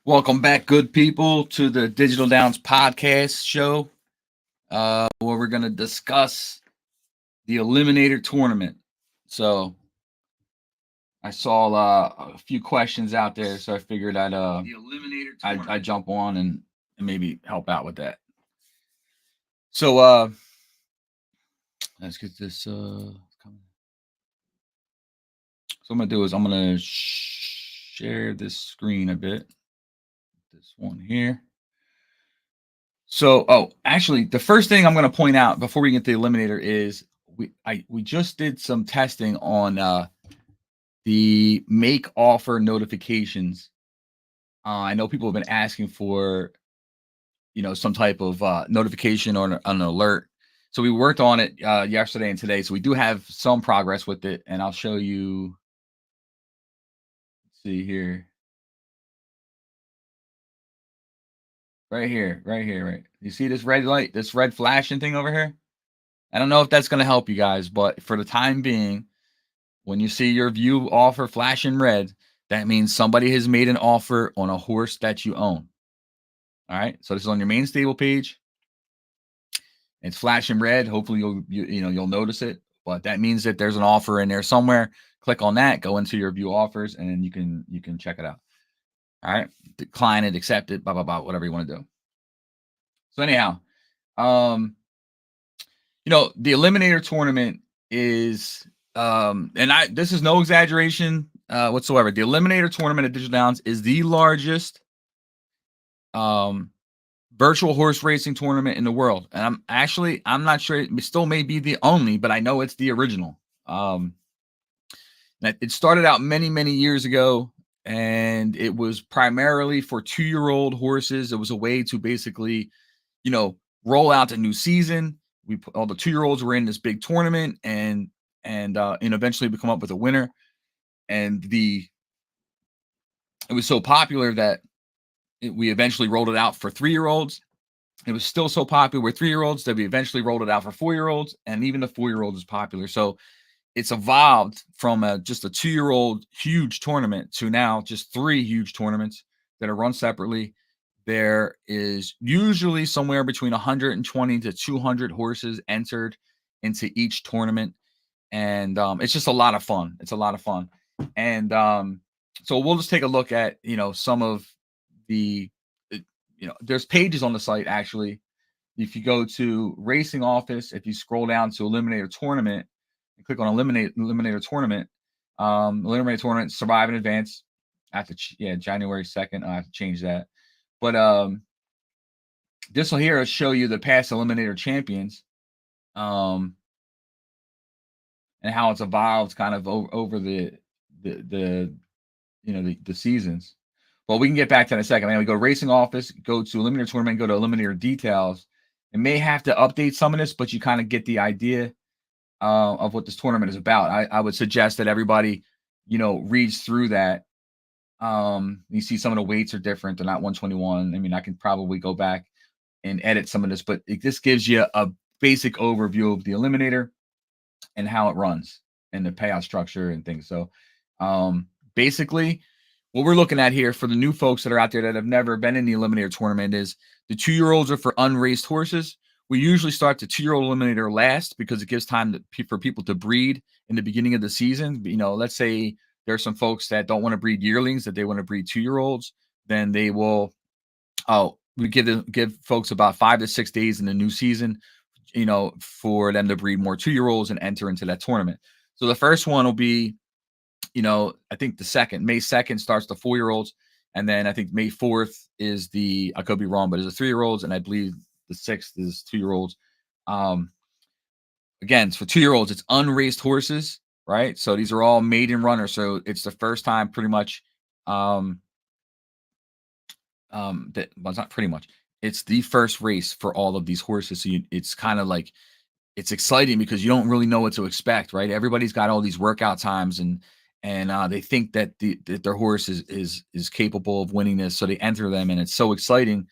Welcome back, good people, to the Digital Downs podcast show, where we're going to discuss the Eliminator tournament. So, I saw a few questions out there, so I figured I'd jump on and maybe help out with that. So, let's get this. So, what I'm gonna do is I'm gonna share this screen a bit. This one here. So, actually, the first thing I'm going to point out before we get to the Eliminator is we just did some testing on the make offer notifications. I know people have been asking for some type of notification or an alert. So we worked on it yesterday and today. So we do have some progress with it, and I'll show you. Let's see here. Right here, right. You see this red light, this red flashing thing over here? I don't know if that's going to help you guys, but for the time being, when you see your view offer flashing red, that means somebody has made an offer on a horse that you own. All right. So this is on your main stable page. It's flashing red. Hopefully you'll notice it, but that means that there's an offer in there somewhere. Click on that, go into your view offers, and then you can check it out. All right. Decline it, accept it, blah, blah, blah, whatever you want to do. So anyhow, the Eliminator tournament is this is no exaggeration whatsoever. The Eliminator tournament at Digital Downs is the largest virtual horse racing tournament in the world. And I'm not sure, it still may be the only, but I know it's the original. It started out many, many years ago, and it was primarily for 2-year-old horses. It was a way to basically, roll out the new season. All the 2-year-olds were in this big tournament and eventually we come up with a winner. And it was so popular that we eventually rolled it out for 3-year-olds. It was still so popular with 3-year-olds that we eventually rolled it out for 4-year-olds, and even the 4-year-old is popular. So it's evolved from just a 2-year-old huge tournament to now just 3 huge tournaments that are run separately. There is usually somewhere between 120 to 200 horses entered into each tournament. And it's just a lot of fun. It's a lot of fun. And so we'll just take a look at, some of the, there's pages on the site, actually. If you go to Racing Office, if you scroll down to Eliminator Tournament and click on Eliminator Tournament, Eliminator Tournament, Survive in Advance. January 2nd. I have to change that. But this will here show you the past Eliminator champions, and how it's evolved kind of over the seasons. But we can get back to that in a second. We go to Racing Office, go to Eliminator Tournament, go to Eliminator Details. It may have to update some of this, but you kind of get the idea of what this tournament is about. I would suggest that everybody, reads through that. You see some of the weights are different. They're not 121. I mean, I can probably go back and edit some of this, but this gives you a basic overview of the Eliminator and how it runs and the payout structure and things. So basically what we're looking at here for the new folks that are out there that have never been in the Eliminator tournament is the 2-year-olds are for unraced horses. We usually start the 2-year-old Eliminator last because it gives time for people to breed in the beginning of the season. Let's say there's some folks that don't want to breed yearlings, that they want to breed 2-year-olds, then they will, we give folks about 5 to 6 days in the new season, for them to breed more 2-year-olds and enter into that tournament. So the first one will be, I think the second, May 2nd starts the 4-year-olds. And then I think May 4th is I could be wrong, but it's the 3-year-olds. And I believe the 6th is 2-year-olds. Again, for 2-year-olds, it's unraced horses, right? So these are all maiden runners. So it's the first time pretty much, well, it's not pretty much. It's the first race for all of these horses. So it's kind of like, it's exciting because you don't really know what to expect, right? Everybody's got all these workout times and they think that their horse is capable of winning this, so they enter them, and it's so exciting,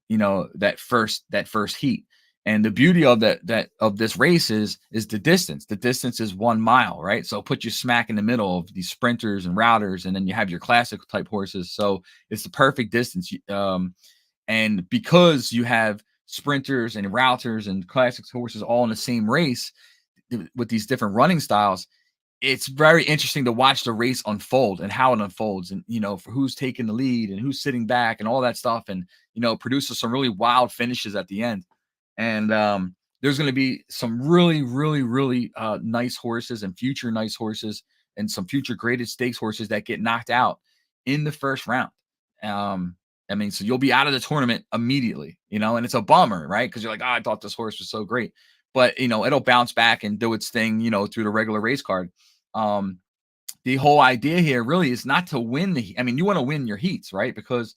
that first heat. And the beauty of that of this race is the distance. The distance is 1 mile, right? So put you smack in the middle of these sprinters and routers, and then you have your classic type horses. So it's the perfect distance. And because you have sprinters and routers and classic horses all in the same race with these different running styles, it's very interesting to watch the race unfold and how it unfolds, and for who's taking the lead and who's sitting back and all that stuff, and produces some really wild finishes at the end. And there's going to be some really, really, really nice horses and future nice horses and some future graded stakes horses that get knocked out in the first round. Um, I mean, so you'll be out of the tournament immediately, and it's a bummer, right? Because you're like, oh, I thought this horse was so great, but it'll bounce back and do its thing, through the regular race card. Um, the whole idea here really is not to win I mean, you want to win your heats, right? Because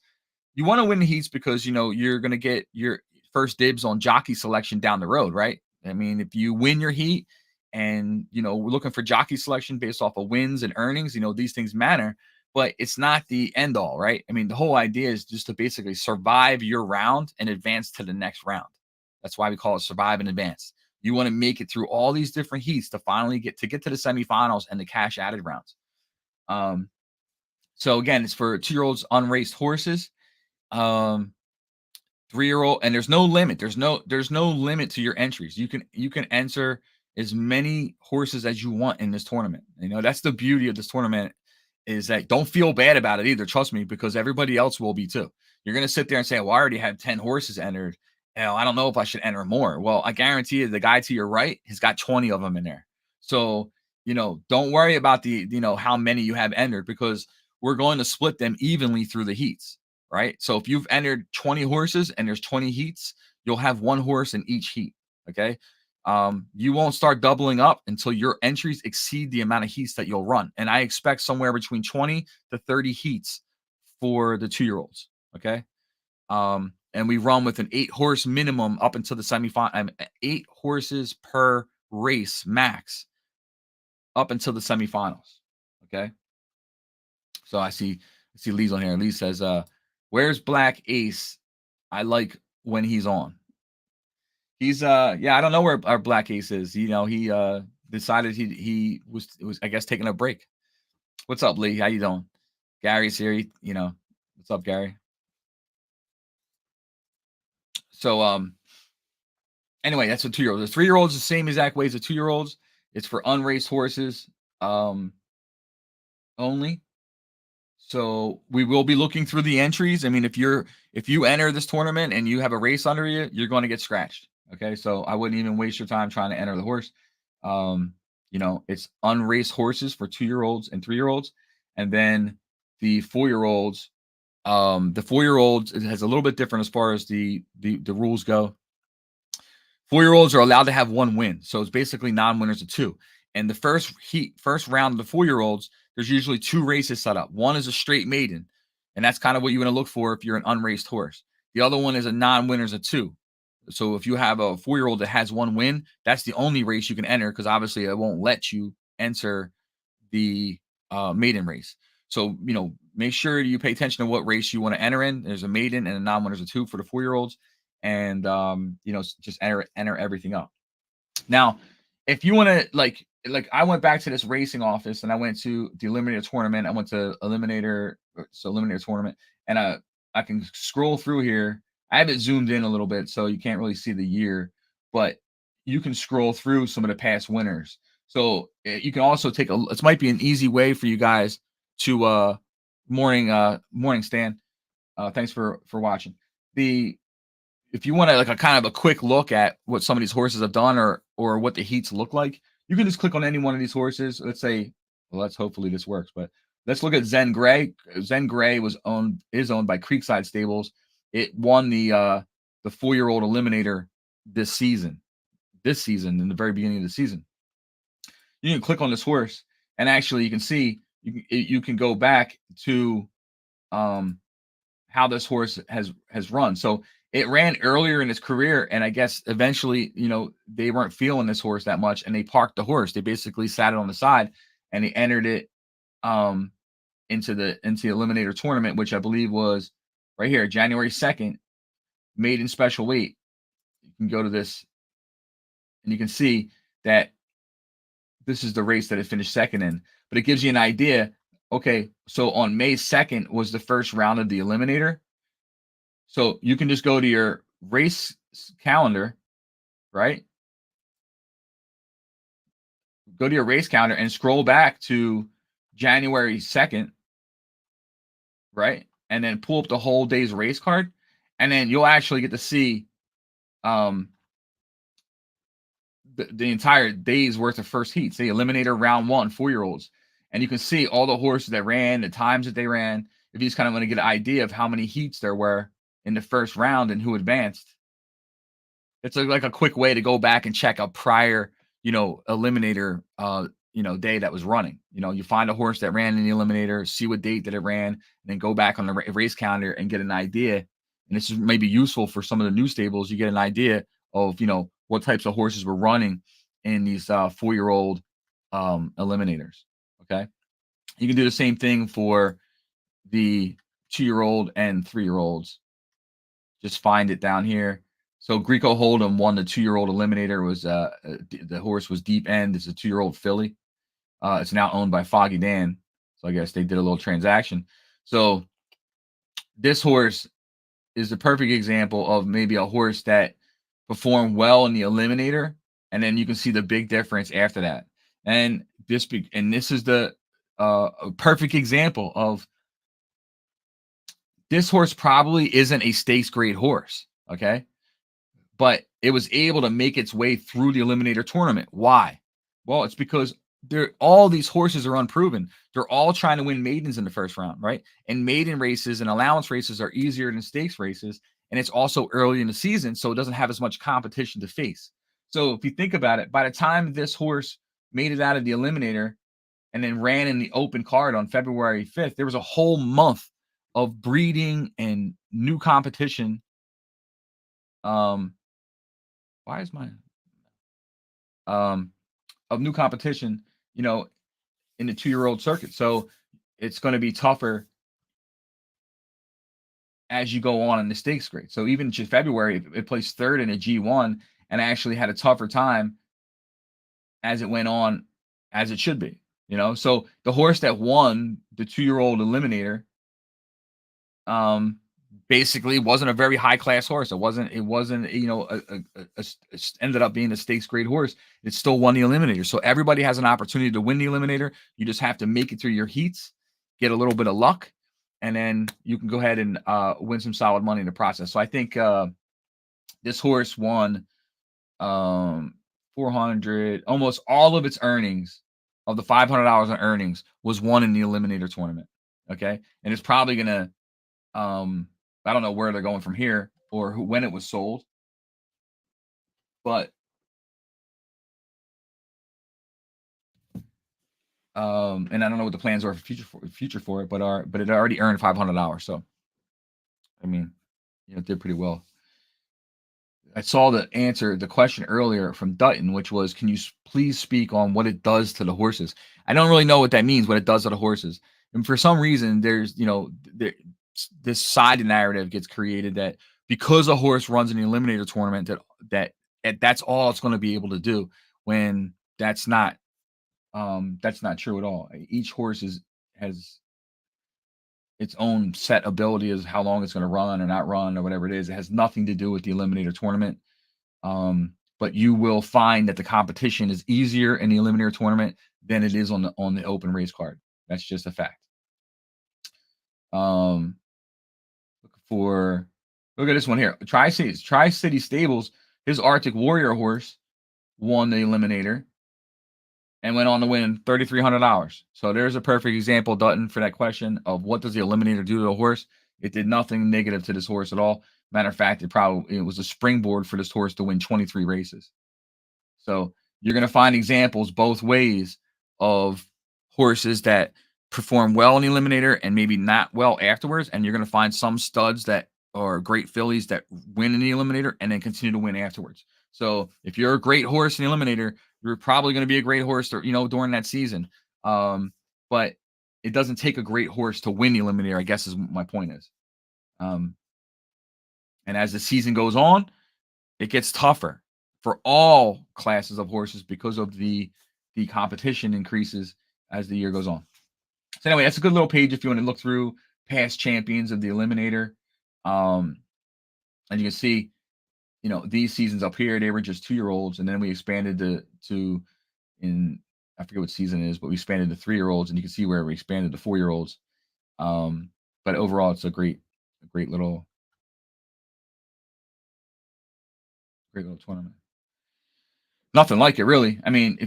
you want to win the heats because you're going to get your first dibs on jockey selection down the road, right? I mean, if you win your heat and we're looking for jockey selection based off of wins and earnings, these things matter, but it's not the end all, right? I mean, the whole idea is just to basically survive your round and advance to the next round. That's why we call it survive and advance. You want to make it through all these different heats to finally get to the semifinals and the cash added rounds. So again, it's for 2-year-olds, unraced horses. 3-year-old, and there's no limit. There's no limit to your entries. You can enter as many horses as you want in this tournament. That's the beauty of this tournament, is that don't feel bad about it either. Trust me, because everybody else will be too. You're going to sit there and say, well, I already have 10 horses entered. I don't know if I should enter more. Well, I guarantee you the guy to your right has got 20 of them in there. So, don't worry about the, how many you have entered, because we're going to split them evenly through the heats, right? So if you've entered 20 horses and there's 20 heats, you'll have one horse in each heat. Okay. You won't start doubling up until your entries exceed the amount of heats that you'll run. And I expect somewhere between 20 to 30 heats for the 2-year-olds. Okay. And we run with an 8-horse minimum up until the semifinal, 8 horses per race max up until the semifinals. Okay. So I see Lee's on here. Lee says, where's Black Ace? I like when he's on. He's I don't know where our Black Ace is. He decided he was I guess taking a break. What's up, Lee? How you doing? Gary's here. What's up, Gary? So anyway, that's a 2-year-old. The 3-year-olds the same exact way as the 2-year-olds. It's for unraced horses only. So we will be looking through the entries. I mean, if you enter this tournament and you have a race under you, you're going to get scratched. Okay. So I wouldn't even waste your time trying to enter the horse. It's unraced horses for 2-year-olds and 3-year-olds. And then the 4-year-olds, it has a little bit different as far as the rules go. 4-year-olds are allowed to have 1 win. So it's basically non-winners of 2. And the first round of the 4-year-olds, there's usually 2 races set up. One is a straight maiden, and that's kind of what you want to look for if you're an unraced horse. The other one is a non-winners of 2. So if you have a 4-year-old that has 1 win, that's the only race you can enter, because obviously it won't let you enter the maiden race. So, make sure you pay attention to what race you want to enter in. There's a maiden and a non-winners of 2 for the 4-year-olds. And, just enter everything up. Now, if you want to like I went back to this racing office and I went to the Eliminator tournament. I went to Eliminator tournament, and I can scroll through here. I have it zoomed in a little bit, so you can't really see the year, but you can scroll through some of the past winners. So you can also take it might be an easy way for you guys to morning Stan. Thanks for watching. If you want to like a kind of a quick look at what some of these horses have done or what the heats look like, you can just click on any one of these horses. Let's say, let's hopefully this works, but let's look at Zen Gray. Zen Gray is owned by Creekside Stables. It won the 4-year-old Eliminator this season in the very beginning of the season. You can click on this horse and actually you can see you can go back to how this horse has run. So it ran earlier in his career, and I guess eventually, they weren't feeling this horse that much, and they parked the horse. They basically sat it on the side, and they entered it into the Eliminator tournament, which I believe was right here, January 2nd, maiden special weight. can go to this and you can see that this is the race that it finished second in, but it gives you an idea. Okay, so on May 2nd was the first round of the Eliminator. So you can just go to your race calendar, right? Go to your race calendar and scroll back to January 2nd, right? And then pull up the whole day's race card. And then you'll actually get to see um, the entire day's worth of first heats, the Eliminator round one, 4-year-olds. And you can see all the horses that ran, the times that they ran. If you just kind of want to get an idea of how many heats there were in the first round and who advanced. It's like a quick way to go back and check a prior, Eliminator, day that was running. You find a horse that ran in the Eliminator, see what date that it ran, and then go back on the race calendar and get an idea. And this is maybe useful for some of the new stables. You get an idea of, what types of horses were running in these 4-year-old Eliminators. Okay. You can do the same thing for the 2-year-old and 3-year-olds. Just find it down here. So Greco Hold'em won the 2-year-old Eliminator. Was the horse was Deep End. It's a 2-year-old filly. It's now owned by Foggy Dan. So I guess they did a little transaction. So this horse is the perfect example of maybe a horse that performed well in the Eliminator, and then you can see the big difference after that. And this is the perfect example of this horse probably isn't a stakes grade horse. Okay. But it was able to make its way through the Eliminator tournament. Why? Well, it's because all these horses are unproven. They're all trying to win maidens in the first round, right? And maiden races and allowance races are easier than stakes races. And it's also early in the season, so it doesn't have as much competition to face. So if you think about it, by the time this horse made it out of the Eliminator and then ran in the open card on February 5th, there was a whole month of breeding and new competition. Why is my of new competition, in the 2-year-old circuit. So it's going to be tougher as you go on in the stakes grade. So even in February, it placed third in a G1 and actually had a tougher time as it went on, as it should be. So the horse that won the 2-year-old Eliminator basically wasn't a very high class horse. It wasn't ended up being a stakes grade horse. It still won the Eliminator. So everybody has an opportunity to win the Eliminator. You just have to make it through your heats, get a little bit of luck, and then you can go ahead and win some solid money in the process. So I think this horse won 400, almost all of its earnings of the $500 in earnings was won in the Eliminator tournament. Okay. And it's probably going to, I don't know where they're going from here or when it was sold, but and I don't know what the plans are for future for it, but it already earned $500. So, I mean, it did pretty well. I saw the question earlier from Dutton, which was, can you please speak on what it does to the horses? I don't really know what that means, what it does to the horses. And for some reason, there's, this side narrative gets created that because a horse runs in the Eliminator tournament, that's all it's going to be able to do, when that's not true at all. Each horse has its own set ability as how long it's going to run or not run or whatever it is. It has nothing to do with the Eliminator tournament. But you will find that the competition is easier in the Eliminator tournament than it is on the open race card. That's just a fact. Look at this one here. Tri-City Stables, his Arctic Warrior horse won the Eliminator and went on to win $3,300. So there's a perfect example, Dutton, for that question of what does the Eliminator do to a horse. It did nothing negative to this horse at all. Matter of fact, it was a springboard for this horse to win 23 races. So you're going to find examples both ways of horses that perform well in the Eliminator and maybe not well afterwards. And you're going to find some studs that are great fillies that win in the Eliminator and then continue to win afterwards. So if you're a great horse in the Eliminator, you're probably going to be a great horse, during that season. But it doesn't take a great horse to win the Eliminator, I guess is my point is. And as the season goes on, it gets tougher for all classes of horses because of the competition increases as the year goes on. So anyway, that's a good little page if you want to look through past champions of the Eliminator. And you can see, these seasons up here, they were just 2-year-olds, and then we expanded to in I forget what season it is, but we expanded to 3-year-olds, and you can see where we expanded to 4-year-olds. But overall, it's a great little tournament. Nothing like it, really. I mean,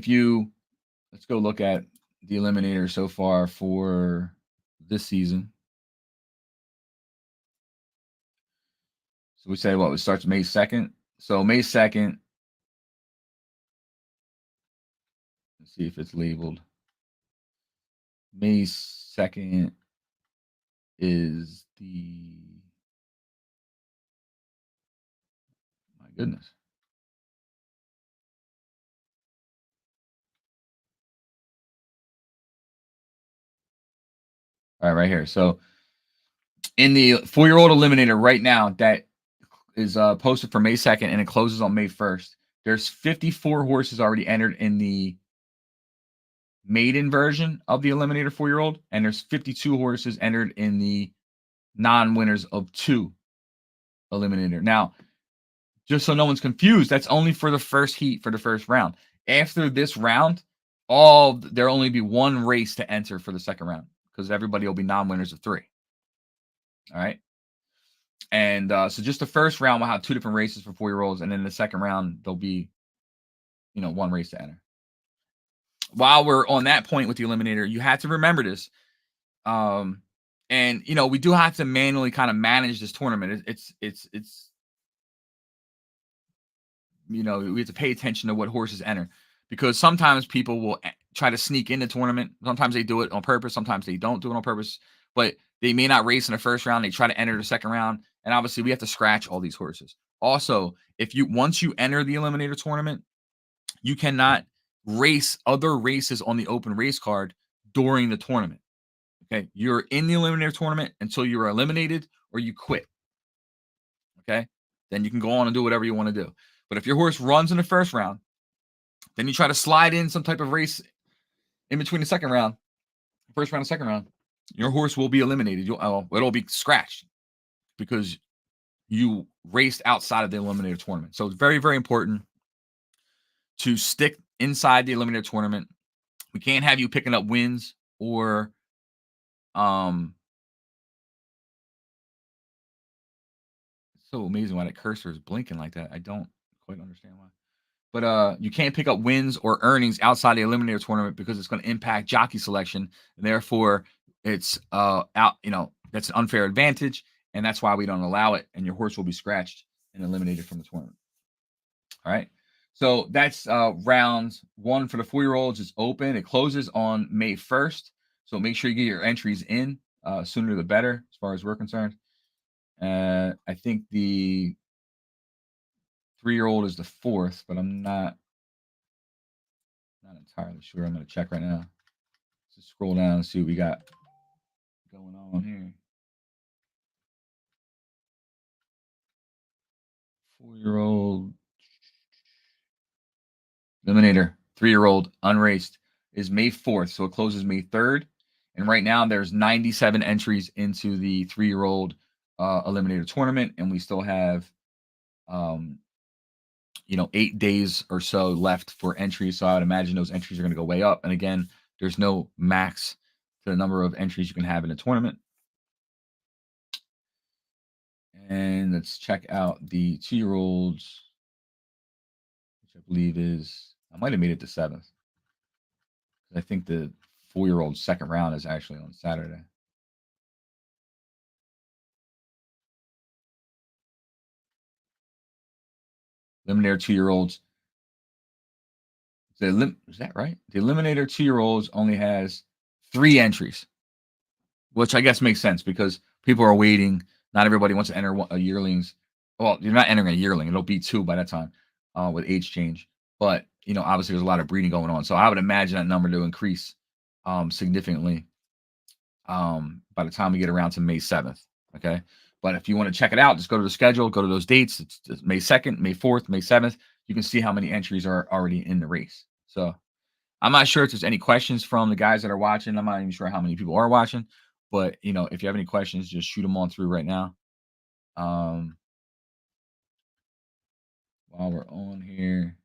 let's go look at the Eliminator so far for this season. So we say it starts May 2nd. So May 2nd, let's see if it's labeled. May 2nd is my goodness. All right, right here. So in the 4-year-old Eliminator right now, that is posted for May 2nd, and it closes on May 1st. There's 54 horses already entered in the maiden version of the Eliminator 4-year-old, and there's 52 horses entered in the non-winners of 2 Eliminator. Now, just so no one's confused, that's only for the first heat, for the first round. After this round, there'll only be 1 race to enter for the second round because everybody will be non-winners of 3. All right. And so just the first round will have 2 different races for 4-year-olds, and then the second round there'll be, 1 race to enter. While we're on that point with the Eliminator, you have to remember this. And we do have to manually kind of manage this tournament. It's we have to pay attention to what horses enter, because sometimes people will try to sneak in the tournament. Sometimes they do it on purpose. Sometimes they don't do it on purpose, but they may not race in the first round. They try to enter the second round. And obviously we have to scratch all these horses. Also, once you enter the Eliminator tournament, you cannot race other races on the open race card during the tournament. Okay. You're in the Eliminator tournament until you're eliminated or you quit. Okay. Then you can go on and do whatever you want to do. But if your horse runs in the first round, then you try to slide in some type of race in between the second round, first round and second round, your horse will be eliminated. It'll be scratched because you raced outside of the Eliminator tournament. So it's very, very important to stick inside the Eliminator tournament. We can't have you picking up wins or it's so amazing why that cursor is blinking like that. I don't quite understand why. But you can't pick up wins or earnings outside the Eliminator tournament because it's going to impact jockey selection. And therefore, it's that's an unfair advantage, and that's why we don't allow it. And your horse will be scratched and eliminated from the tournament. All right. So that's round 1 for the 4-year-olds. It's open. It closes on May 1st. So make sure you get your entries in sooner the better, as far as we're concerned. I think the 3-year-old is the 4th, but I'm not entirely sure. I'm going to check right now. Let's just scroll down and see what we got going on here. 4-year-old Eliminator, 3-year-old unraced is May 4th, so it closes May 3rd. And right now there's 97 entries into the 3-year-old Eliminator tournament, and we still have 8 days or so left for entries. So I would imagine those entries are going to go way up. And again, there's no max to the number of entries you can have in a tournament. And let's check out the 2-year-olds, which I believe I might have made it to 7th. I think the 4-year-old second round is actually on Saturday. Eliminator 2-year-olds. Is that right? The Eliminator 2-year-olds only has 3 entries, which I guess makes sense because people are waiting. Not everybody wants to enter a yearlings. Well, you're not entering a yearling. It'll be 2 by that time with age change. But, obviously there's a lot of breeding going on. So I would imagine that number to increase significantly by the time we get around to May 7th. Okay. But if you want to check it out, just go to the schedule, go to those dates. It's May 2nd, May 4th, May 7th. You can see how many entries are already in the race. So I'm not sure if there's any questions from the guys that are watching. I'm not even sure how many people are watching, but if you have any questions, just shoot them on through right now. While we're on here,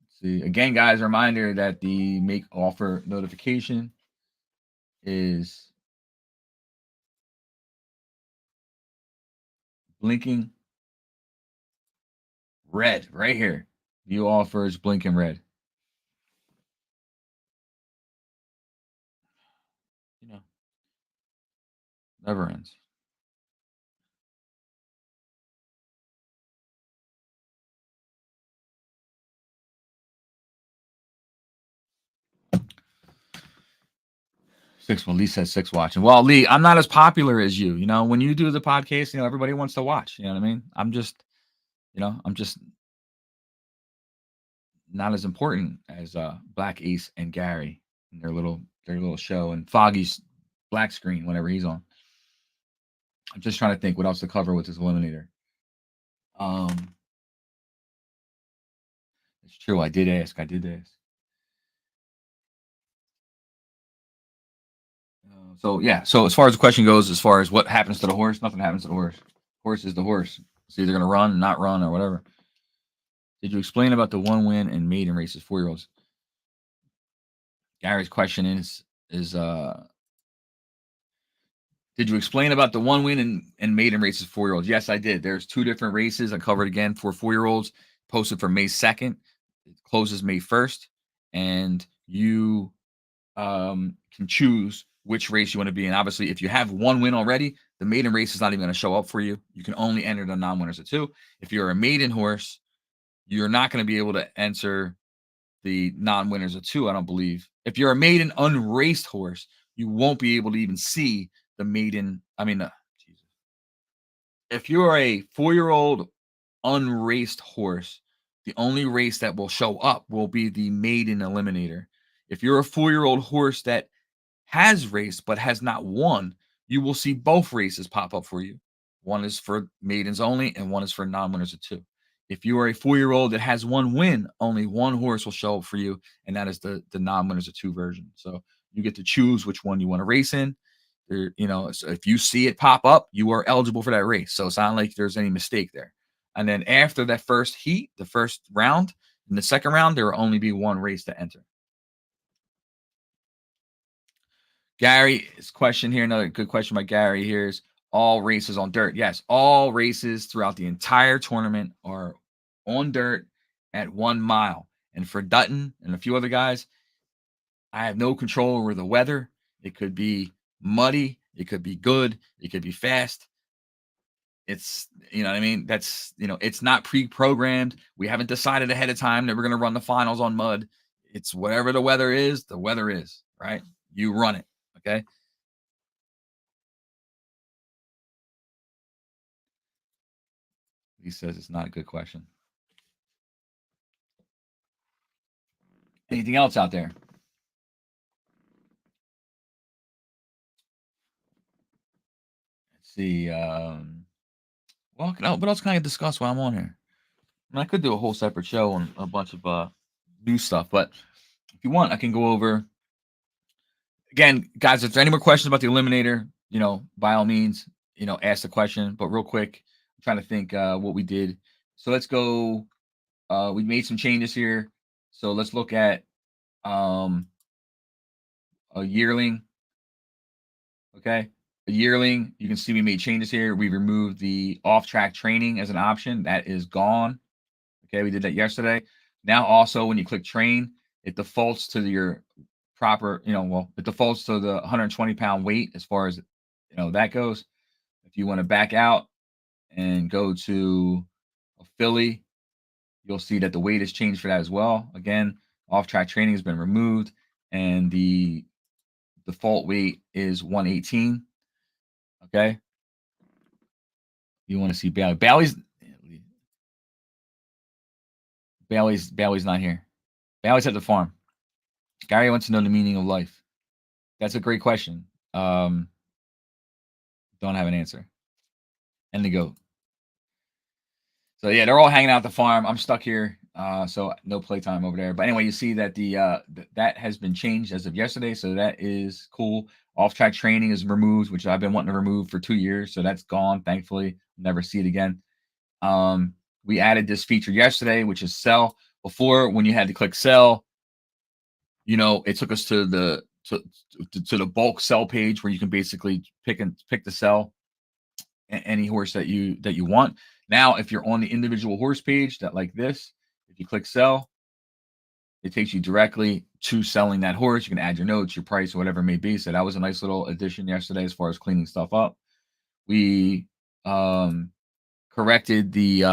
let's see again, guys. Reminder that the make offer notification is blinking red right here. View offers blinking red. Never ends. Six. Well, Lee says six watching. Well, Lee, I'm not as popular as you. When you do the podcast, everybody wants to watch. You know what I mean? I'm just not as important as Black Ace and Gary and their little show and Foggy's black screen whenever he's on. I'm just trying to think what else to cover with this Eliminator. It's true. I did ask. So yeah. So as far as the question goes, as far as what happens to the horse, nothing happens to the horse. Horse is the horse. It's either going to run, not run, or whatever. Did you explain about the one win in maiden races 4-year-olds? Gary's question is did you explain about the one win in maiden races 4-year-olds? Yes, I did. There's 2 different races I covered again for 4-year-olds, posted for May 2nd. It closes May 1st, and you can choose which race you want to be in. Obviously, if you have one win already, the maiden race is not even going to show up for you. You can only enter the non-winners of 2. If you're a maiden horse, you're not going to be able to enter the non-winners of 2, I don't believe. If you're a maiden unraced horse, you won't be able to even see the maiden. Jesus. If you're a 4-year-old unraced horse, the only race that will show up will be the maiden eliminator. If you're a 4-year-old horse that has raced but has not won, you will see both races pop up for you. One is for maidens only, and one is for non-winners of 2. If you are a 4-year-old that has one win, only one horse will show up for you, and that is the non-winners of 2 version. So you get to choose which one you want to race in. So if you see it pop up, you are eligible for that race. So it's not like there's any mistake there. And then after that first heat, the first round, in the second round, there will only be one race to enter. Gary's question here, another good question by Gary here is all races on dirt. Yes, all races throughout the entire tournament are on dirt at 1 mile. And for Dutton and a few other guys, I have no control over the weather. It could be muddy. It could be good. It could be fast. It's, you know what I mean? That's, it's not pre-programmed. We haven't decided ahead of time that we're going to run the finals on mud. It's whatever the weather is, right? You run it. Okay. He says it's not a good question. Anything else out there? Let's see. What else can I discuss while I'm on here? I could do a whole separate show on a bunch of new stuff, but if you want, I can go over. Again, guys, if there's any more questions about the Eliminator, by all means, ask the question. But real quick, I'm trying to think what we did. So let's go. We made some changes here. So let's look at a yearling. Okay. A yearling, you can see we made changes here. We removed the off-track training as an option. That is gone. Okay, we did that yesterday. Now also when you click train, it defaults to your proper, it defaults to the 120-pound weight as far as, that goes. If you want to back out and go to a filly, you'll see that the weight has changed for that as well. Again, off-track training has been removed, and the default weight is 118. Okay. You want to see Bailey. Bailey's not here. Bailey's at the farm. Gary wants to know the meaning of life. That's a great question. Don't have an answer. and the goat. So yeah, they're all hanging out at the farm. I'm stuck here, so no playtime over there. But anyway, you see that that has been changed as of yesterday, so that is cool. Off-track training is removed, which I've been wanting to remove for 2 years, so that's gone. Thankfully, never see it again. We added this feature yesterday, which is sell. Before, when you had to click sell, it took us to the bulk sell page where you can basically pick the sell any horse that you want. Now, if you're on the individual horse page that like this, if you click sell, it takes you directly to selling that horse. You can add your notes, your price, whatever it may be. So that was a nice little addition yesterday as far as cleaning stuff up. We corrected the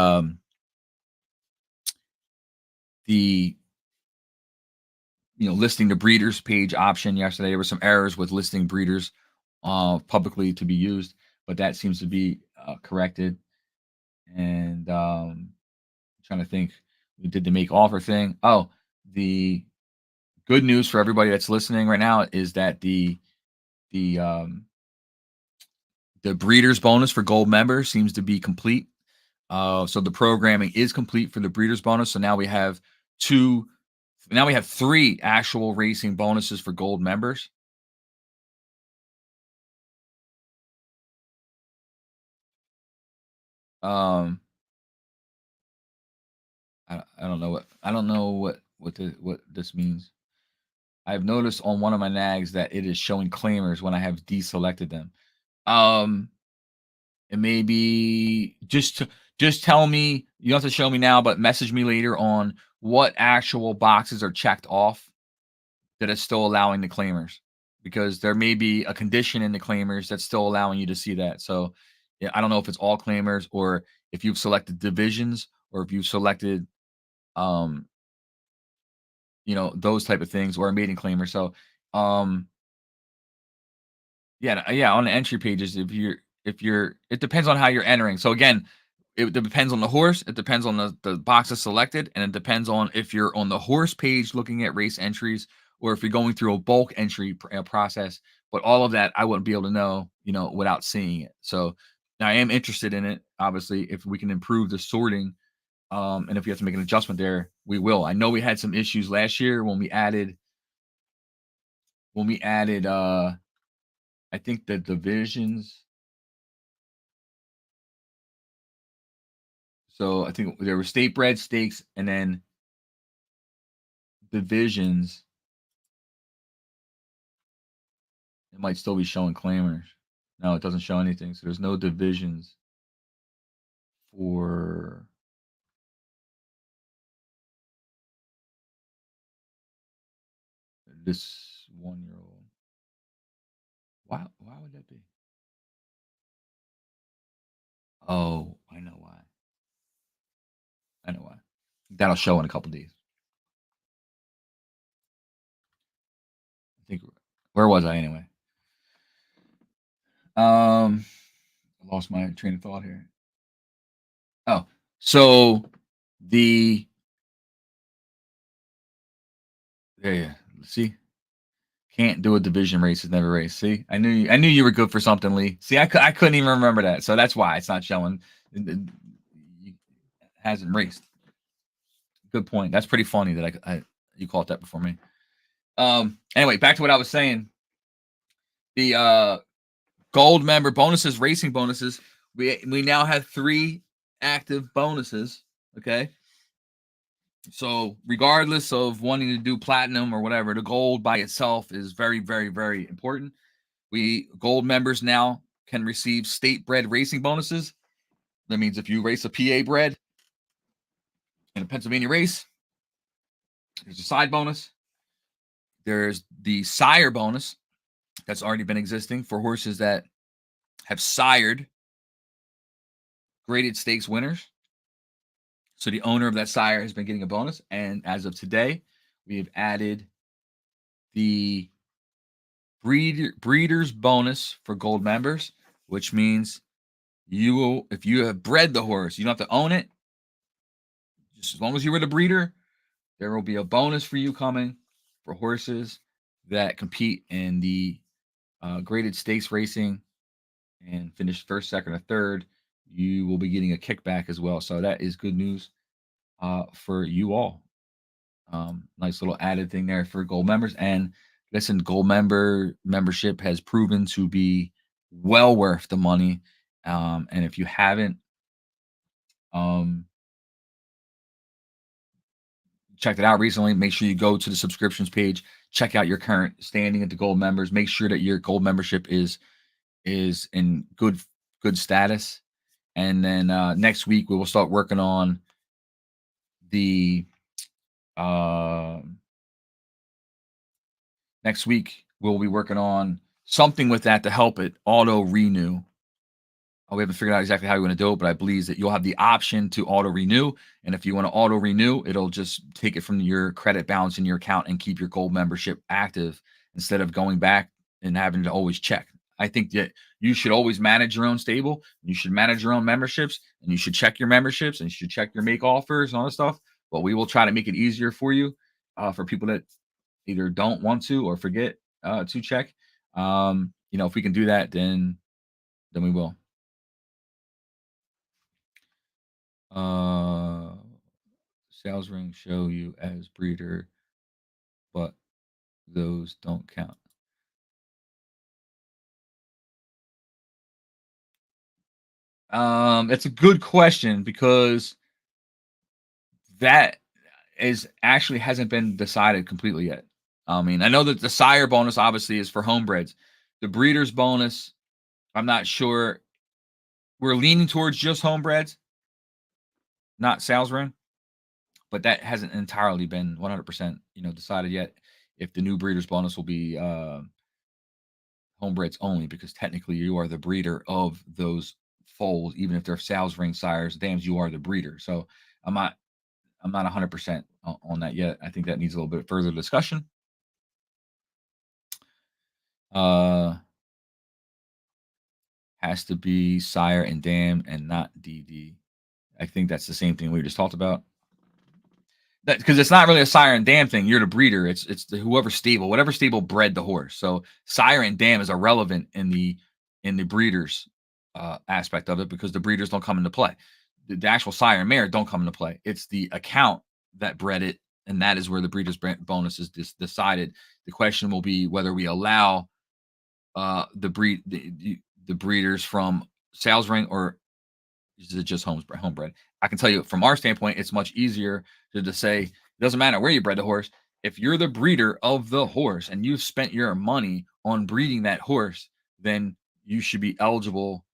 listing the breeders page option yesterday. There were some errors with listing breeders publicly to be used, but that seems to be corrected. And trying to think, we did the make offer thing. Oh, the good news for everybody that's listening right now is that the breeders bonus for gold members seems to be complete. So the programming is complete for the breeders bonus. So now we have three actual racing bonuses for gold members. I don't know what this means. I've noticed on one of my nags that it is showing claimers when I have deselected them. It may be just tell me. You don't have to show me now, but message me later on what actual boxes are checked off that is still allowing the claimers, because there may be a condition in the claimers that's still allowing you to see that. So yeah, I don't know if it's all claimers or if you've selected divisions or if you've selected those type of things, or a maiden claimer. So yeah, on the entry pages, if you're it depends on how you're entering. So again, it depends on the horse, it depends on the boxes selected, and it depends on if you're on the horse page looking at race entries or if you're going through a bulk entry process. But all of that I wouldn't be able to know, without seeing it. So I am interested in it. Obviously, if we can improve the sorting, and if we have to make an adjustment there, we will. I know we had some issues last year when we added I think the divisions. So I think there were state bred, stakes, and then divisions. It might still be showing claimers. No, it doesn't show anything. So there's no divisions for this 1-year-old. Why would that be? Oh, I know why. That'll show in a couple days. I think. Where was I anyway? I lost my train of thought here. Oh, so the yeah. See, can't do a division race. Has never raced. See, I knew you were good for something, Lee. See, I couldn't even remember that, so that's why it's not showing. It hasn't raced. Good point. That's pretty funny that you caught that before me. Anyway, back to what I was saying. The gold member bonuses, racing bonuses. We now have 3 active bonuses. Okay. So regardless of wanting to do platinum or whatever, the gold by itself is very, very, very important. Gold members now can receive state bred racing bonuses. That means if you race a PA bred in a Pennsylvania race, there's a side bonus. There's the sire bonus that's already been existing for horses that have sired graded stakes winners. So the owner of that sire has been getting a bonus. And as of today, we have added the breeder's bonus for gold members, which means if you have bred the horse, you don't have to own it. Just as long as you were the breeder, there will be a bonus for you coming for horses that compete in the graded stakes racing and finish first, second, or third you will be getting a kickback as well. So that is good news for you all. Nice little added thing there for gold members. And listen, gold membership has proven to be well worth the money. And if you haven't um, checked it out recently, make sure you go to the subscriptions page, check out your current standing at the gold members, make sure that your gold membership is in good status. And then next week we will start working on the uh, next week we'll be working on something with that to help it auto renew. We haven't figured out exactly how we want to do it, but I believe that you'll have the option to auto renew. And if you want to auto renew, it'll just take it from your credit balance in your account and keep your gold membership active instead of going back and having to always check. I think that you should always manage your own stable. You should manage your own memberships, and you should check your memberships, and you should check your make offers and all that stuff. But we will try to make it easier for you, for people that either don't want to or forget to check. If we can do that, then we will. Uh, Sales rings show you as breeder, but those don't count. It's a good question because that is actually hasn't been decided completely yet. I mean, I know that the sire bonus obviously is for homebreds. The breeder's bonus, I'm not sure. We're leaning towards just homebreds, not sales ring, but that hasn't entirely been 100%, decided yet. If the new breeder's bonus will be homebreds only, because technically you are the breeder of those foals, even if they're sales ring sires, dams, you are the breeder. So I'm not I'm not 100% on that yet. I think that needs a little bit further discussion. Uh, has to be sire and dam and not DD. I think that's the same thing we just talked about. That because it's not really a sire and dam thing. You're the breeder. It's whoever stable, whatever stable bred the horse. So sire and dam is irrelevant in the breeders aspect of it because the breeders don't come into play. The actual sire and mare don't come into play. It's the account that bred it, and that is where the breeders bonus is decided. The question will be whether we allow the breeders from sales ring or is it just homebred? I can tell you from our standpoint, it's much easier to just say it doesn't matter where you bred the horse. If you're the breeder of the horse and you've spent your money on breeding that horse, then you should be eligible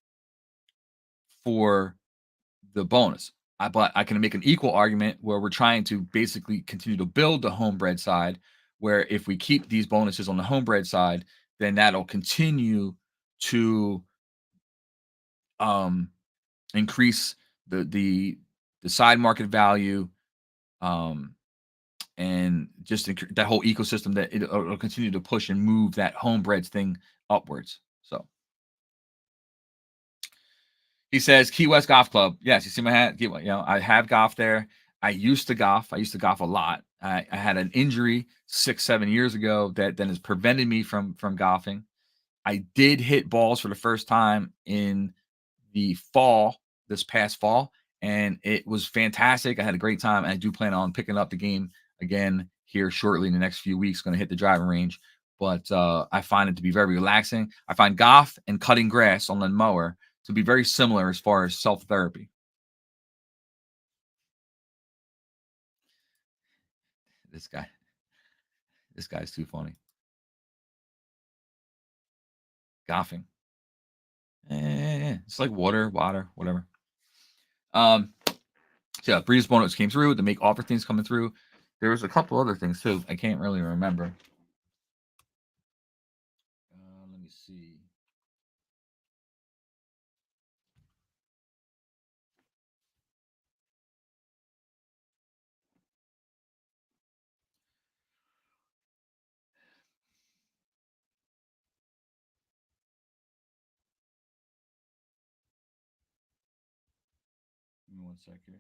for the bonus. But I can make an equal argument where we're trying to basically continue to build the homebred side, where if we keep these bonuses on the homebred side, then that'll continue to um, increase the side market value, um, and just that whole ecosystem that it'll continue to push and move that homebreds thing upwards. So he says Key West Golf Club. Yes, you see my hat. I have golf there. I used to golf. I used to golf a lot. I had an injury 6-7 years ago that then has prevented me from golfing. I did hit balls for the first time in the fall, this past fall, and it was fantastic. I had a great time. And I do plan on picking up the game again here shortly in the next few weeks. Going to hit the driving range, but I find it to be very relaxing. I find golf and cutting grass on the mower to be very similar as far as self therapy. This guy, this guy's too funny. Golfing, it's like water, whatever. Um, so yeah, Breeze bonus came through. The make offer things coming through. There was a couple other things too. I can't really remember. Let me see. Give me one sec here.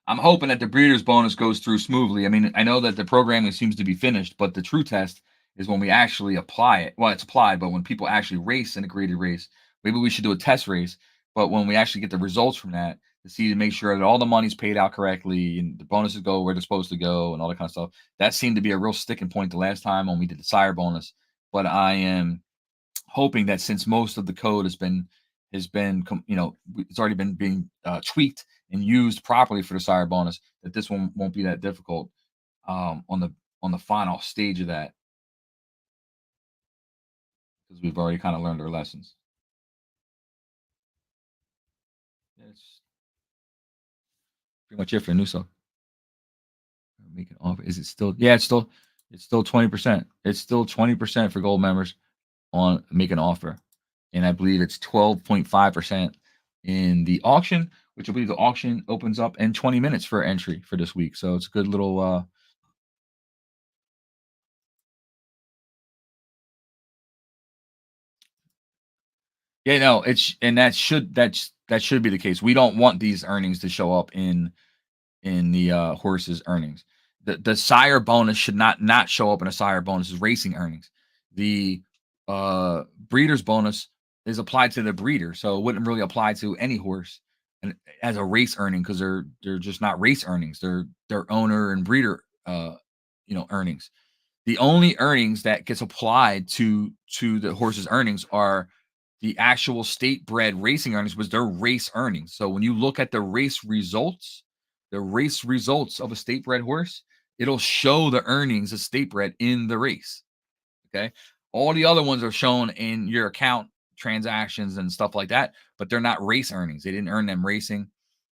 I'm hoping that the breeder's bonus goes through smoothly. I mean, I know that the programming seems to be finished, but the true test is when we actually apply it. Well, it's applied, but when people actually race in a graded race, maybe we should do a test race. But when we actually get the results from that, to see to make sure that all the money's paid out correctly and the bonuses go where they're supposed to go and all that kind of stuff. That seemed to be a real sticking point the last time when we did the sire bonus. But I am hoping that since most of the code it's already been being tweaked and used properly for the sire bonus, that this one won't be that difficult on the final stage of that, because we've already kind of learned our lessons. That's pretty much it for the new stuff. Make an offer. Is it still? Yeah, it's still 20%. It's still 20% for gold members on make an offer, and I believe it's 12.5% in the auction, which I believe the auction opens up in 20 minutes for entry for this week. So it's a good little. Yeah, no, it's and that should be the case. We don't want these earnings to show up in the horse's earnings. The sire bonus should not show up in a sire bonus's racing earnings. The breeder's bonus is applied to the breeder, so it wouldn't really apply to any horse and as a race earning, because they're just not race earnings. They're owner and breeder earnings. The only earnings that gets applied to the horse's earnings are the actual state bred racing earnings, was their race earnings. So when you look at the race results of a state bred horse, it'll show the earnings of state bred in the race. Okay. All the other ones are shown in your account transactions and stuff like that, but they're not race earnings. They didn't earn them racing,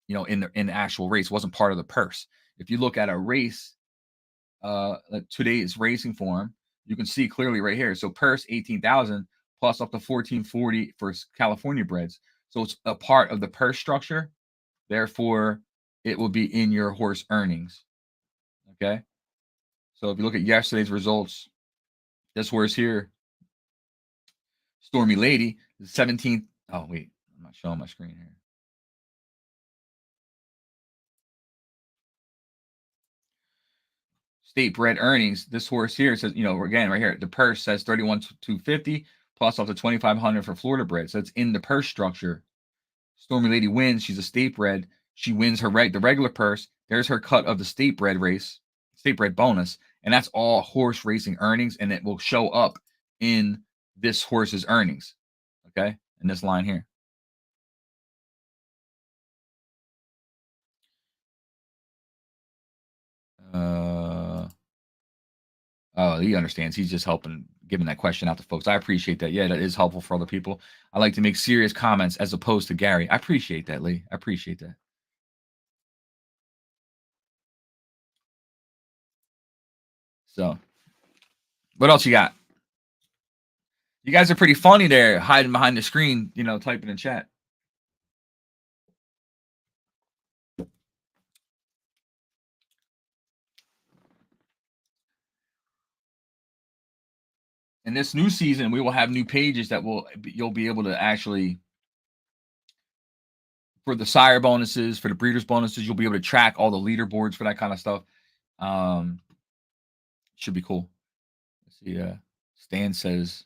in the actual race. It wasn't part of the purse. If you look at a race, today's racing form, you can see clearly right here. So purse 18,000 plus up to 1440 for California breds. So it's a part of the purse structure. Therefore, it will be in your horse earnings. Okay. So if you look at yesterday's results, this horse here, Stormy Lady, the 17th. Oh, wait, I'm not showing my screen here. State bred earnings. This horse here says, again, right here, the purse says 31,250 plus up to 2,500 for Florida bred. So it's in the purse structure. Stormy Lady wins. She's a state bred. She wins the regular purse. There's her cut of the state bred race, state bred bonus, and that's all horse racing earnings, and it will show up in this horse's earnings. Okay, in this line here. Oh, he understands. He's just helping, giving that question out to folks. I appreciate that. Yeah, that is helpful for other people. I like to make serious comments as opposed to Gary. I appreciate that, Lee. I appreciate that. So, what else you got? You guys are pretty funny there, hiding behind the screen, typing in chat. In this new season, we will have new pages that you'll be able to actually, for the sire bonuses, for the breeders bonuses, you'll be able to track all the leaderboards for that kind of stuff. Should be cool. Let's see. Stan says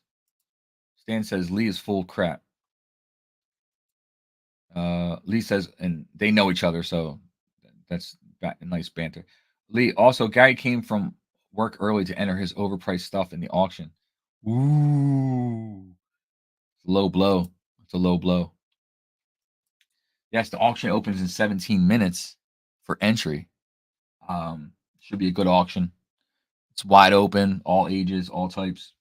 Lee is full crap. Lee says, and they know each other, so that's nice banter. Lee, also, Gary came from work early to enter his overpriced stuff in the auction. Ooh. Low blow. It's a low blow. Yes, the auction opens in 17 minutes for entry. Should be a good auction. It's wide open, all ages, all types.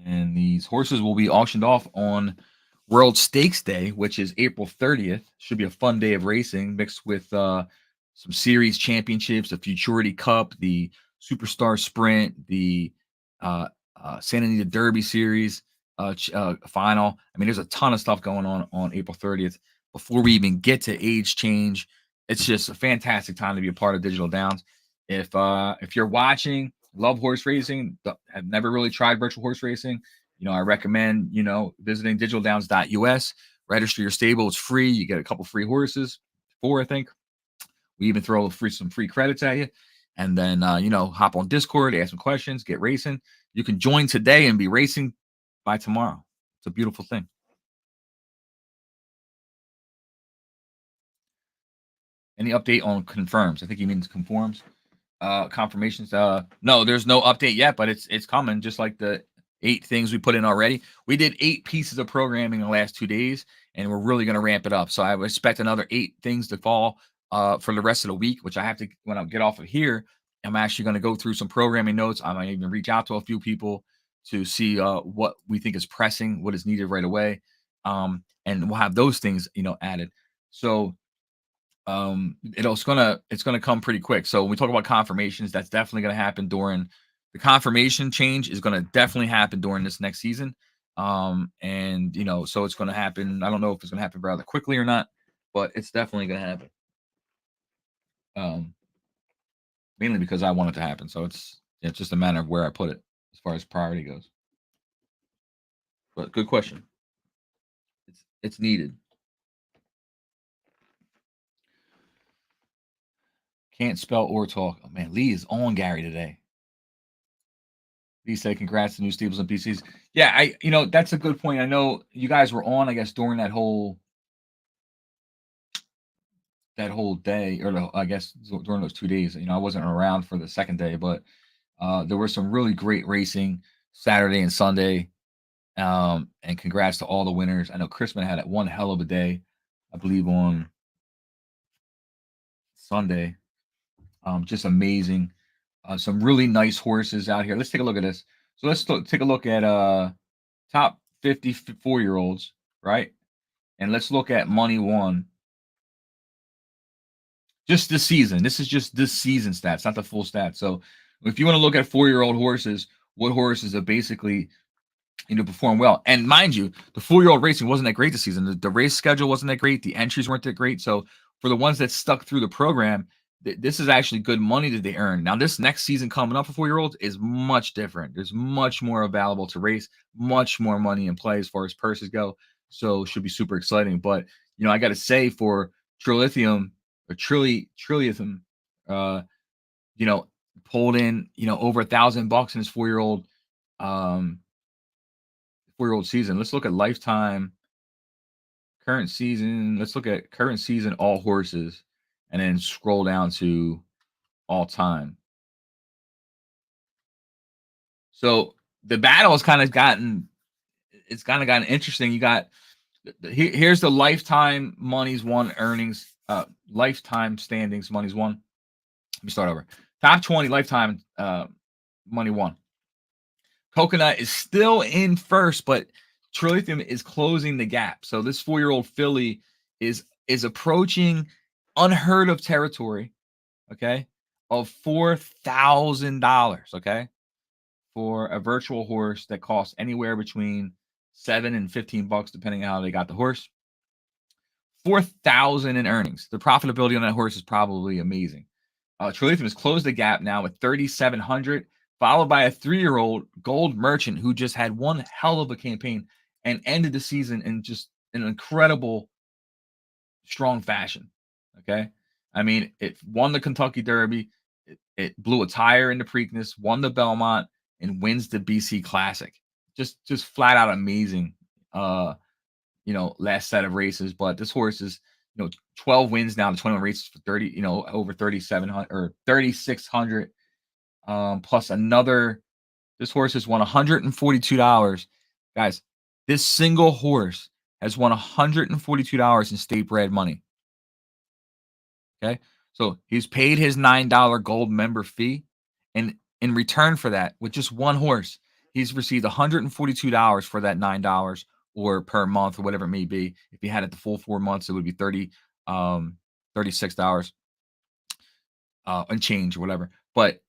And these horses will be auctioned off on World Stakes Day, which is April 30th. Should be a fun day of racing mixed with some series championships, the Futurity Cup, the Superstar Sprint, the Santa Anita Derby Series final. I mean, there's a ton of stuff going on April 30th. Before we even get to age change, it's just a fantastic time to be a part of Digital Downs. If you're watching, love horse racing, have never really tried virtual horse racing, I recommend, visiting digitaldowns.us, register your stable. It's free. You get a couple free horses, 4, I think. We even throw some free credits at you. and then hop on Discord, ask some questions, get racing. You can join today and be racing by tomorrow. It's a beautiful thing. Any update on confirms? I think he means conforms. Confirmations. No, there's no update yet, but it's coming. Just like the 8 things we put in already. We did 8 pieces of programming in the last 2 days, and we're really going to ramp it up. So I would expect another 8 things to fall for the rest of the week, which I have to, when I get off of here, I'm actually going to go through some programming notes. I might even reach out to a few people to see what we think is pressing, what is needed right away, and we'll have those things added. So it's gonna come pretty quick. So when we talk about confirmations, that's definitely gonna happen during the confirmation change is gonna definitely happen during this next season. And so it's gonna happen. I don't know if it's gonna happen rather quickly or not, but it's definitely gonna happen. Um, Mainly because I want it to happen. So it's just a matter of where I put it as far as priority goes. But good question. It's needed. Can't spell or talk. Oh man, Lee is on Gary today. He said, "Congrats to new Steeples and PCs." Yeah, that's a good point. I know you guys were on, I guess, during that whole day, or I guess during those 2 days. I wasn't around for the second day, but there was some really great racing Saturday and Sunday. And congrats to all the winners. I know Chrisman had one hell of a day, I believe, on Sunday. Just amazing. Some really nice horses out here. Let's take a look at this. So let's take a look at top 54-year-olds, right? And let's look at money won. Just this season. This is just this season stats, not the full stats. So if you want to look at 4-year-old horses, what horses have basically perform well. And mind you, the 4-year-old racing wasn't that great this season. The race schedule wasn't that great. The entries weren't that great. So for the ones that stuck through the program, this is actually good money that they earn. Now, this next season coming up for 4-year-olds is much different. There's much more available to race, much more money in play as far as purses go. So it should be super exciting. But, I got to say for Trilithium or Trilithium, pulled in, over $1,000 in his 4-year-old 4-year-old season. Let's look at lifetime current season. Let's look at current season all horses and then scroll down to all time. So the battle has kind of gotten interesting. You got here's the lifetime monies won earnings, lifetime standings monies won. Let me start over. Top 20 lifetime money won. Coconut is still in first, but Trilithium is closing the gap. So this 4-year-old filly is approaching unheard of territory, okay, of $4,000, okay, for a virtual horse that costs anywhere between $7 and $15, depending on how they got the horse. 4,000 in earnings. The profitability on that horse is probably amazing. Trilithium has closed the gap now with 3,700. Followed by a 3-year-old Gold Merchant who just had one hell of a campaign and ended the season in just an incredible, strong fashion. Okay. I mean, it won the Kentucky Derby. It blew a tire in the Preakness, won the Belmont, and wins the BC Classic. Just flat out amazing, last set of races. But this horse is, 12 wins now, the 21 races for 30, over 3,700 or 3,600. Plus another, this horse has won $142. Guys, this single horse has won $142 in state bred money. Okay. So he's paid his $9 gold member fee. And in return for that, with just one horse, he's received $142 for that $9 or per month or whatever it may be. If he had it the full 4 months, it would be $36 and change or whatever. But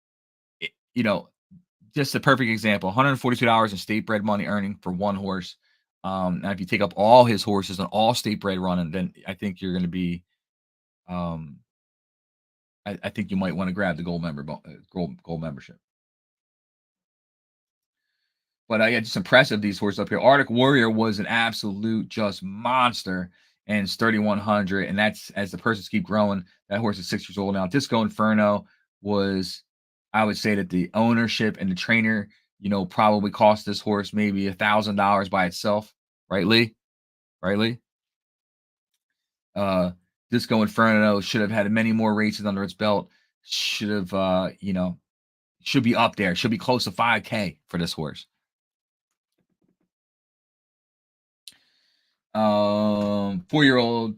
just a perfect example, $142 in state bred money earning for one horse. Now if you take up all his horses and all state bred running, then I think you're going to be, I think you might want to grab the gold membership. But I just impressive, these horses up here. Arctic Warrior was an absolute just monster, and it's 3,100. And that's as the purses keep growing. That horse is 6 years old now. Disco Inferno was, I would say that the ownership and the trainer, probably cost this horse maybe $1,000 by itself, right, Lee? Right, Lee? Uh, Disco Inferno should have had many more races under its belt. Should have, should be up there. Should be close to 5K for this horse. 4-year-old.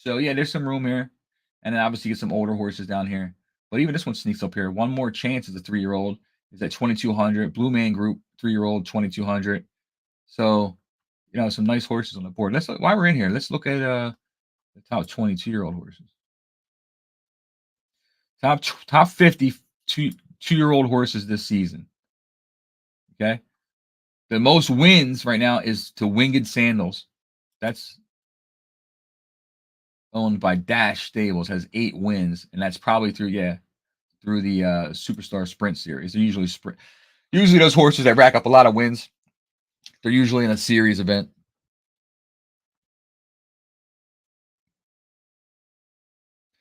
So yeah, there's some room here, and then obviously get some older horses down here. But even this one sneaks up here. One More Chance is a 3-year-old. Is at 2,200. Blue Man Group 3-year-old 2,200. So some nice horses on the board. Let's look, while we're in here. Let's look at the top 22-year-old horses. Top 50 two-year-old horses this season. Okay, the most wins right now is to Winged Sandals. That's owned by Dash Stables, has 8 wins, and that's probably through the Superstar Sprint Series. They're usually usually those horses that rack up a lot of wins. They're usually in a series event.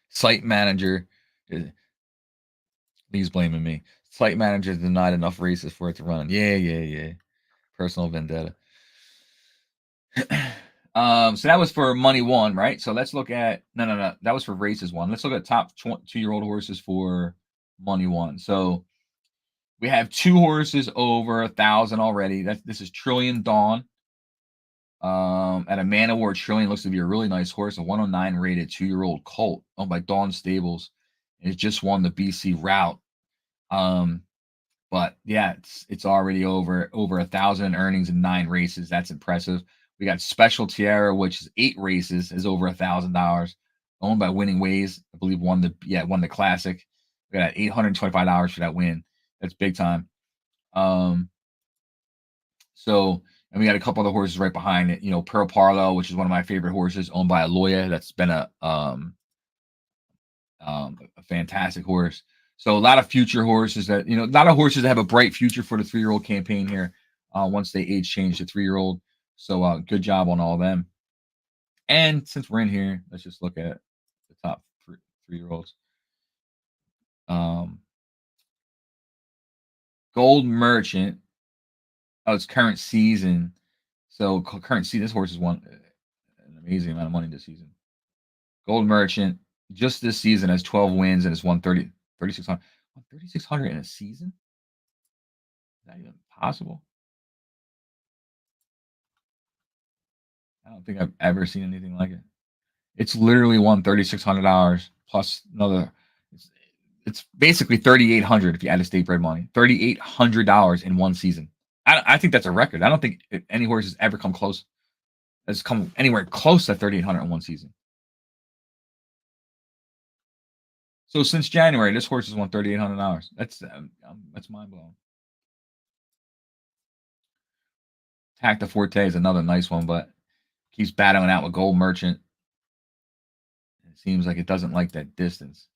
Site manager, he's blaming me. Site manager denied enough races for it to run. Yeah. Personal vendetta. So that was for money one, right? So let's look at no. That was for races one. Let's look at top 2-year-old horses for money one. So we have 2 horses over 1,000 already. This is Trillion Dawn. At a Man Award, Trillion looks to be a really nice horse, a 109 rated 2-year-old colt owned by Dawn Stables. And it just won the BC route. But yeah, it's already over 1,000 earnings in 9 races. That's impressive. We got Special Tierra, which is 8 races, is over $1,000, owned by Winning Ways. I believe won the classic. We got $825 for that win. That's big time. And we got a couple other horses right behind it. Pearl Parlo, which is one of my favorite horses, owned by Aloya. That's been a fantastic horse. So a lot of future horses a lot of horses that have a bright future for the 3-year-old campaign here. Once they age change to 3-year-old. So good job on all of them. And since we're in here, let's just look at the top 3-year-olds. Gold Merchant. Oh, it's current season. So current season, this horse has won an amazing amount of money this season. Gold Merchant, just this season, has 12 wins and has won 3,600. 3,600 in a season? Is that even possible? I don't think I've ever seen anything like it. It's literally won $3,600 plus another. It's basically $3,800 if you add the state bred money. $3,800 in one season. I think that's a record. I don't think any horse has ever come close. Has come anywhere close to $3,800 in one season. So since January, this horse has won $3,800. That's mind blowing. Tack the Forte is another nice one, but keeps battling out with Gold Merchant. It seems like it doesn't like that distance.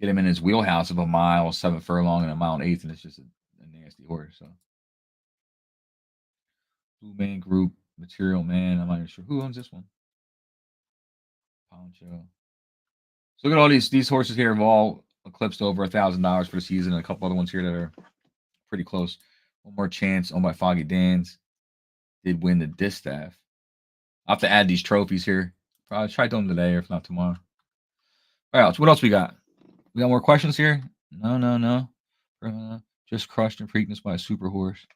Get him in his wheelhouse of a mile, 7 furlong, and a mile and 1/8, and it's just a nasty horse. So, Blue Man Group, Material Man. I'm not even sure who owns this one. Poncho. So look at all these horses here have all eclipsed over $1,000 for the season, and a couple other ones here that are pretty close. One More Chance, owned by Foggy Dan's, did win the distaff. I'll have to add these trophies here. Probably try them today, or if not tomorrow. All right, what else we got? We got more questions here? No. Just crushed in Preakness by a super horse.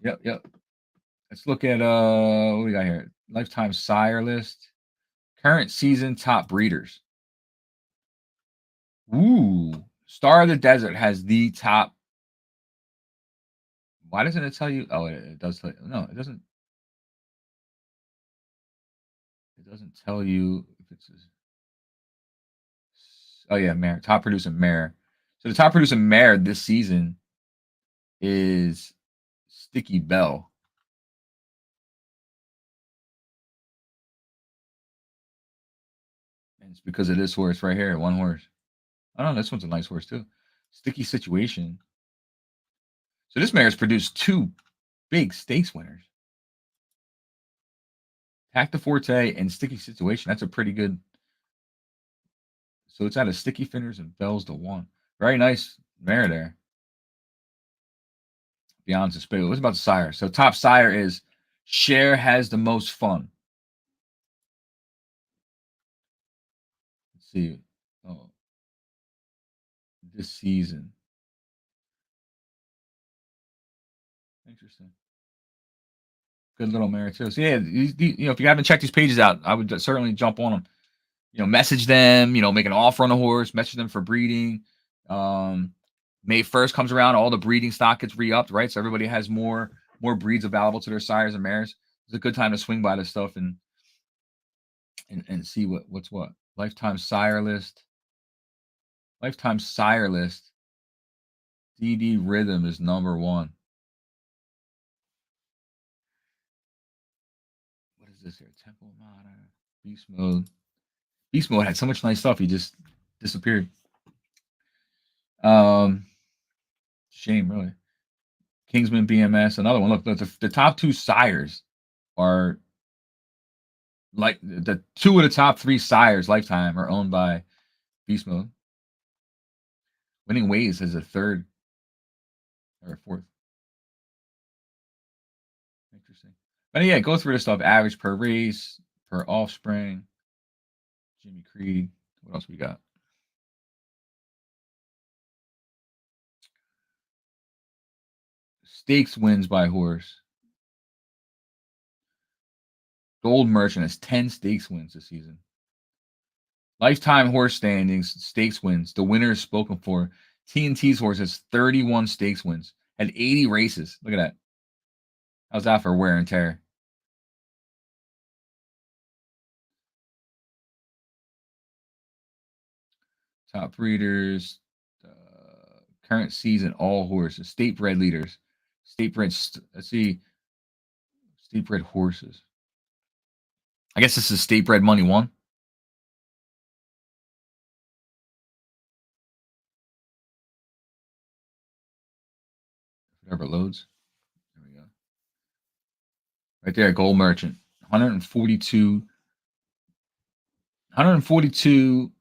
Yep. Let's look at what we got here. Lifetime sire list. Current season top breeders. Ooh. Star of the Desert has the top. Why doesn't it tell you? Oh, it does tell you. No, it doesn't. It doesn't tell you if it's. Oh yeah, mare. Top producing mare. So the top producing mare this season is Sticky Bell. And it's because of this horse right here, one horse. Oh no, this one's a nice horse too. Sticky Situation. So this mare has produced 2 big stakes winners. Tack the Forte and Sticky Situation. That's a pretty good. So it's out of Sticky Fingers and Bells to 1. Very nice mare there. Beyond Spigot. What's about the sire? So top sire is Share Has the Most Fun. Let's see. Oh, this season. Interesting. Good little mare too. So yeah, if you haven't checked these pages out, I would certainly jump on them. Message them. Make an offer on the horse. Message them for breeding. May 1st comes around, all the breeding stock gets re-upped, right? So everybody has more breeds available to their sires and mares. It's a good time to swing by this stuff and see what's what. Lifetime sire list. Lifetime sire list. DD Rhythm is number 1. What is this here? Temple Modern. Beast Mode. Beast Mode had so much nice stuff. He just disappeared. Shame, really. Kingsman BMS, another one. Look, the top 2 sires are like the 2 of the top 3 sires lifetime are owned by Beast Mode. Winning Ways is a 3rd or a 4th. Interesting. But yeah, go through this stuff. Average per race, per offspring. Jimmy Creed. What else we got? Stakes wins by horse. Gold Merchant has 10 stakes wins this season. Lifetime horse standings, stakes wins. The winner is spoken for. TNT's horse has 31 stakes wins. Had 80 races. Look at that. How's that for wear and tear? Top breeders. Current season, all horses. State bred leaders. State bred, let's see. State bred horses. I guess this is State Bred Money 1. Whatever loads. There we go. Right there, Gold Merchant. 142 $142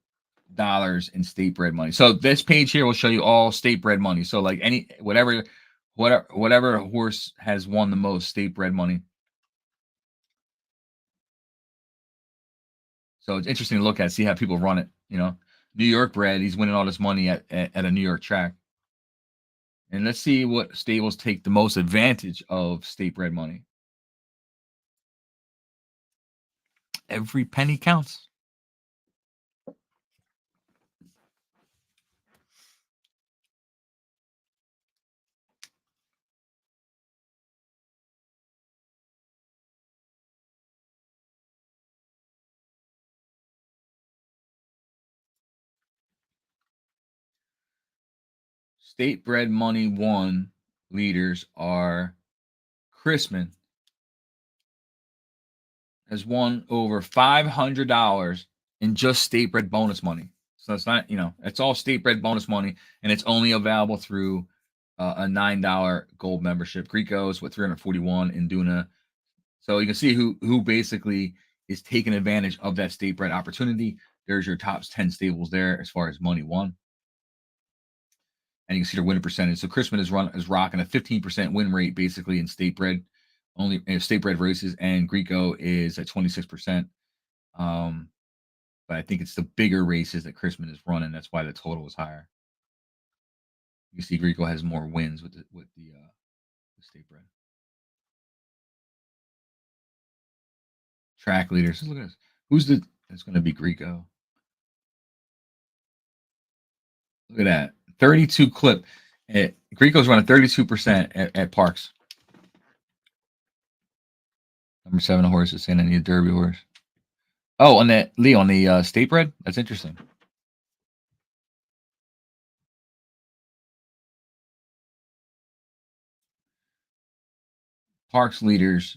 in state bred money. So this page here will show you all state bred money. So like whatever horse has won the most state bred money. So it's interesting to look at, see how people run it. New York bred, he's winning all this money at a New York track. And let's see what stables take the most advantage of state bred money. Every penny counts. State bred money 1 leaders are Chrisman. Has won over $500 in just state bred bonus money. So it's not, it's all state bred bonus money, and it's only available through a $9 gold membership. Greco's with 341 in Duna. So you can see who basically is taking advantage of that state bred opportunity. There's your top 10 stables there as far as money won. And you can see their winning percentage. So Chrisman is rocking a 15% win rate basically in state bred races, and Greco is at 26%. But I think it's the bigger races that Chrisman is running. That's why the total is higher. You can see Greco has more wins with the state bred. Track leaders. Look at this. It's going to be Greco. Look at that. 32 clip. Greco's running 32% at Parks. Number 7 horse is saying I need a Derby horse. Oh, on the state bred? That's interesting. Parks leaders.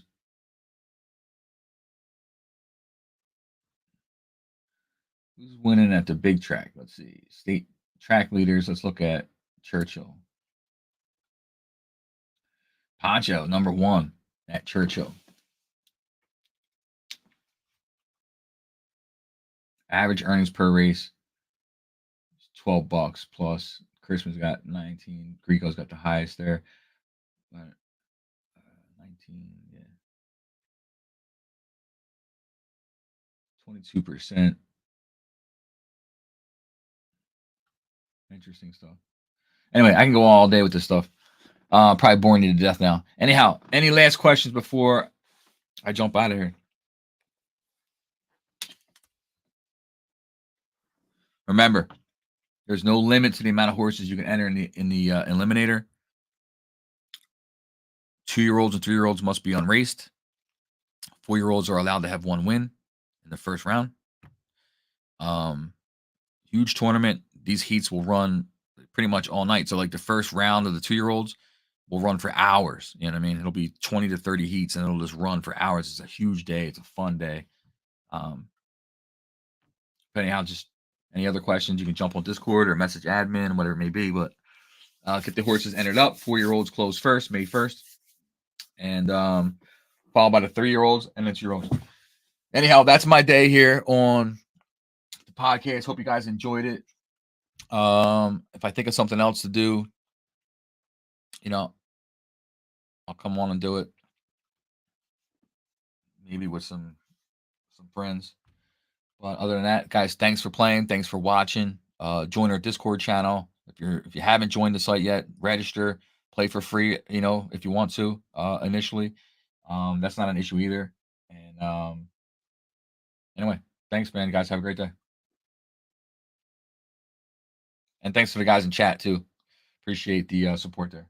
Who's winning at the big track? Let's see. State track leaders. Let's look at Churchill. Poncho, number 1 at Churchill. Average earnings per race. $12 plus. Christmas got 19. Greco's got the highest there. 19, yeah. 22%. Interesting stuff. Anyway, I can go all day with this stuff. Probably boring you to death now. Anyhow, any last questions before I jump out of here? Remember, there's no limit to the amount of horses you can enter in the Eliminator. 2-year-olds and 3-year-olds must be unraced. 4-year-olds are allowed to have one win in the first round. Huge tournament. These heats will run pretty much all night. So like the first round of the 2-year-olds will run for hours. You know what I mean? It'll be 20 to 30 heats and it'll just run for hours. It's a huge day. It's a fun day. But anyhow, just any other questions, you can jump on Discord or message admin, whatever it may be. But get the horses entered up. 4-year-olds close first, May 1st. And followed by the 3-year-olds and the 2-year-olds. Anyhow, that's my day here on the podcast. Hope you guys enjoyed it. If I think of something else to do, I'll come on and do it. Maybe with some friends. But other than that, guys, thanks for playing. Thanks for watching. Join our Discord channel. If you haven't joined the site yet, register, play for free, if you want to, initially. That's not an issue either. And anyway, thanks, man. Guys, have a great day. And thanks to the guys in chat too. Appreciate the support there.